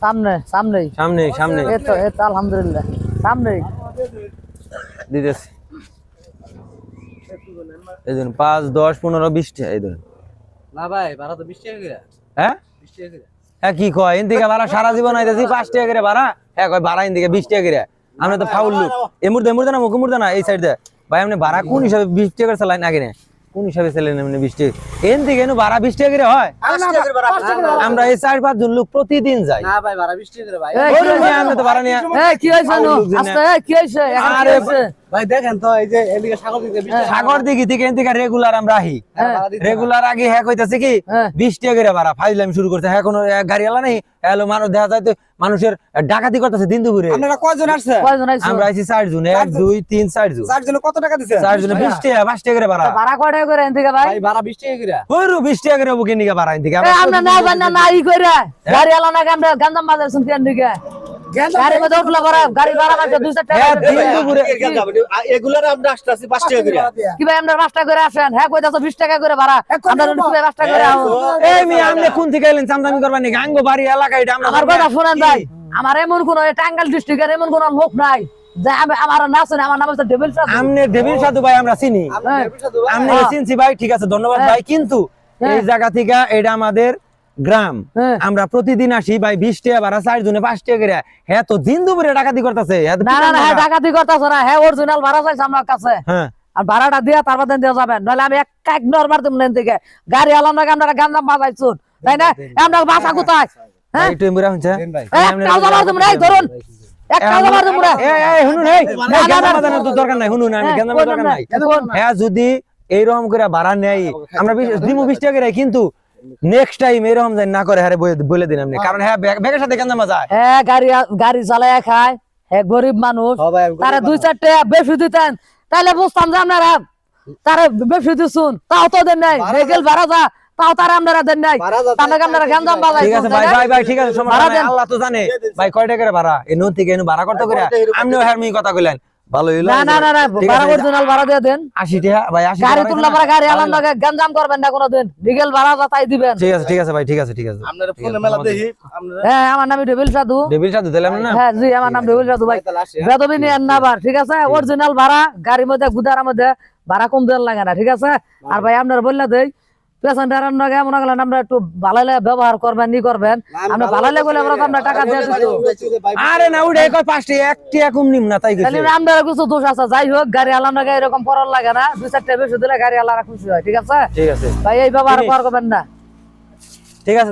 সামনে সামনে সামনে সামনে এই তো আলহামদুলিল্লাহ সামনে দিতেছি। এই ধরুন 5, 10, 15, 20 টাকা এই ধরুন। না ভাই ভাড়া তো 20 টাকা করে। হ্যাঁ 20 টাকা করে। হ্যাঁ কি কয় ইন্দিকে ভাড়া সারা জীবন আইতাছি 5 টাকা করে ভাড়া। হ্যাঁ কয় ভাড়া ইন্দিকে 20 টাকা করে। আমরা তো ফাউল লোক। এই মুর্দে না মুখ মুর্দে না এই সাইড দে। ভাই আপনি ভাড়া কোন হিসাবে 20 টাকা করে চালান আগে না? কোন হিসাবে চালান আপনি 20 টাকা? এন্দিকে এনু ভাড়া 20 টাকা করে হয়? আমরা এই 4-5 জন লোক প্রতিদিন যাই। না ভাই ভাড়া 20 টাকা করে ভাই। ওই ভাই আমরা তো ভাড়া নিয়ে এই কি হইছে নো আস্তে কি হইছে এখন কি হইছে ভাই দেখেন তো এই যে এদিকে সাগর দিকে 20 টাকা। সাগর দিঘি থেকে এদিকে রেগুলার আমরা আহি। রেগুলার আগে হ্যাঁ কইতাছে কি 20 টাকা করে ভাড়া ফাইলাম শুরু করতে। হ্যাঁ কোনো গাড়িওয়ালা নাই। হ্যালো মানুষ দেখা যায় তো মানুষের ডাকাতি করতেছে দিন দুপুরে। আপনারা কয়জন আসছে? কয়জন আইছো আমরা আইছি 4 জন 1 2 3 4 জন। 4 জন কত টাকা দিছেন? 4 জনে 20 টাকা 5 টাকা করে ভাড়া। ভাড়া কয় টাকা করে এনদিকে ভাই ভাই ভাড়া 20 টাকা করে। ওইরু 20 টাকা করে বুকিং নিকে ভাড়া এদিকে এই আমরা না জানা না ই কইরা গাড়ি আলা না আমরা গঞ্জাম বাজার শুনতে এনদিকে গাড়ি মধ্যে উঠলা পরে গাড়ি ভাড়া মারছে 200 টাকা হ্যাঁ দিন দুপুরে এগুলার আমরা আসতেছি 5 টাকা করে। কি ভাই আমরা 5 টাকা করে আসেন হ্যাঁ কইতাছো 20 টাকা করে ভাড়া আমরা কি ভাই 5 টাকা করে আও এই মি আমনে কোন থেকে এলেন চামদামি করবা নি গাঙ্গো বাড়ি এলাকা এটা আমরা আমার কথা শুনেন ভাই আমার এমন কোন টাঙ্গাইল ডিস্ট্রিক্টের এমন কোন লোক নাই যে আমার নাম শুনে আমার নাম হচ্ছে ডেভিল সাধু আমনে ডেভিল সাধু ভাই আমরা চিনি আমনে চিনছি ভাই ঠিক আছে ধন্যবাদ ভাই কিন্তু এই জায়গা থেকে এটা আমাদের গ্রাম আমরা প্রতিদিন আসি ভাই 20 টাকা ভাড়া 4 জনে 5 টাকা করে হ্যাঁ তো দিন দুপুরে ডাকাতি করতেছে না না হ্যাঁ ডাকাতি করতেছ না হ্যাঁ অরিজিনাল ভাড়া চাইছে আমার কাছে হ্যাঁ আর ভাড়াটা দিয়া তারপর দেন দেওয়া যাবে নইলে আমি এক নর মার দেব নেন থেকে গাড়ি আলাম না আমরা গান্দাম বাজাইছুন তাই না আমরা বাসা কোথায় হ্যাঁ একটু এমরা হচ্ছে একটা যাবার তুমি নাই ধরুন একটা যাবার তুমি না এই শুনুন এই গান্দাম বাজানোর তো দরকার নাই শুনুন আমি গান্দাম দরকার নাই হ্যাঁ যদি এইরকম করে ভাড়া নেই আমরা 20 টাকা করে কিন্তু নেক্সট টাইম এরকম যেন না করে আরে বলে দিন আপনি কারণ হ্যাঁ ব্যাগের সাথে কেন মজা হ্যাঁ গাড়ি চালায় খায় হ্যাঁ গরিব মানুষ তারে 2-4 টাকা বেশি দিতেন তাহলে বুঝতাম যে আপনারা তারে বেশি দিছুন তাও তো দেন নাই ভেহিকল ভাড়া যা তাও তারা আপনারা দেন নাই তাহলে আপনারা গান্দাম বাজাই ঠিক আছে ভাই ভাই ভাই ঠিক আছে সমস্যা নাই আল্লাহ তো জানে ভাই কয় টাকা করে ভাড়া এই নন থেকে এনু ভাড়া করতে করে আপনিও হারমি কথা কইলেন ভালো হইলো না না না ভাড়া অরিজিনাল ভাড়া দিয়ে দেন 80 টাকা ভাই 80 গাড়ি তুললা পরে গাড়ি আলাম না গান্দাম করবেন না কোনোদিন ডিজেল ভাড়া যাতাই দিবেন ঠিক আছে ভাই ঠিক আছে আপনারা ফোনে মেলা দেখি আপনারা হ্যাঁ আমার নাম ডেভিল সাধু দিলাম না হ্যাঁ জি আমার নাম ডেভিল সাধু ভাই বেদবি নিয়েন না আবার ঠিক আছে অরিজিনাল ভাড়া গাড়ির মধ্যে গুদারার মধ্যে ভাড়া কম দেওয়ার লাগে না ঠিক আছে আর ভাই আপনারা বললা দেই পেছনটার নাকি মনে করলেন আমরা একটু ভালো ব্যবহার করবেন নি করবেন আমরা ভালো বলে আমরা টাকা দিয়ে দিচ্ছি আরে না উঠে কয় 5 টাকা 1 টাকা কম নিম না তাই তাহলে আমরা কিছু দোষ আছে যাই হোক গাড়ি আলাম না এরকম পড়ার লাগে না 2-4 টাকা বেশি দিলে গাড়ি আলারা খুশি হয় ঠিক আছে ঠিক আছে ভাই এই ব্যবহার করবেন না ঠিক আছে